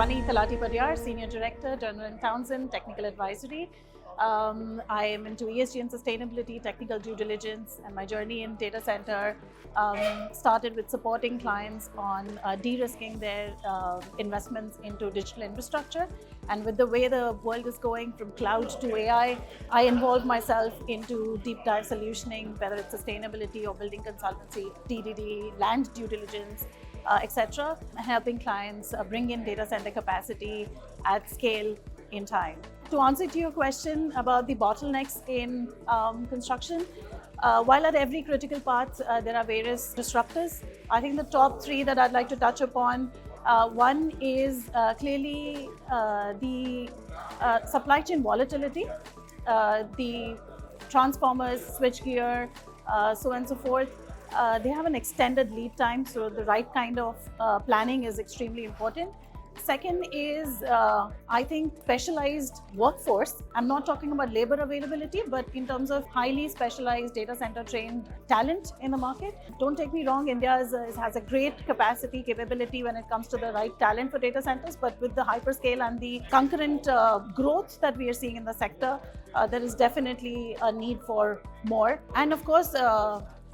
Shivani Talati-Padiyar, Senior Director, Turner & Townsend, Technical Advisory. I am into ESG and sustainability, technical due diligence, and my journey in data center started with supporting clients on de-risking their investments into digital infrastructure. And with the way the world is going from cloud to AI, I involved myself into deep dive solutioning, whether it's sustainability or building consultancy, TDD, land due diligence, etc., helping clients bring in data center capacity at scale in time. To answer to your question about the bottlenecks in construction, while at every critical path there are various disruptors, I think the top three that I'd like to touch upon, one is clearly the supply chain volatility, the transformers, switchgear, so on and so forth. They have an extended lead time, so the right kind of planning is extremely important. Second is, I think, specialized workforce. I'm not talking about labor availability, but in terms of highly specialized data center trained talent in the market. Don't take me wrong, India has a great capacity, capability when it comes to the right talent for data centers, but with the hyperscale and the concurrent growth that we are seeing in the sector, there is definitely a need for more. And of course,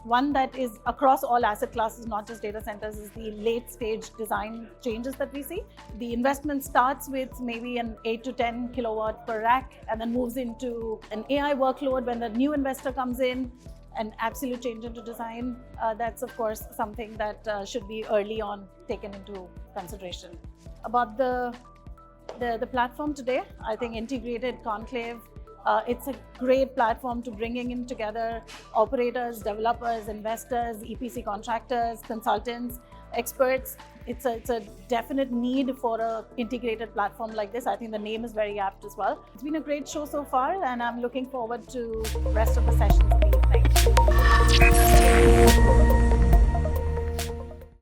one that is across all asset classes, not just data centers, is the late stage design changes that we see. The investment starts with maybe an 8 to 10 kilowatt per rack and then moves into an AI workload when the new investor comes in, an absolute change into design. That's of course something that should be early on taken into consideration. About the platform today, I think integrated Conclave, it's a great platform to bringing in together operators, developers, investors, EPC contractors, consultants, experts. It's a definite need for an integrated platform like this. I think the name is very apt as well. It's been a great show so far, and I'm looking forward to the rest of the sessions.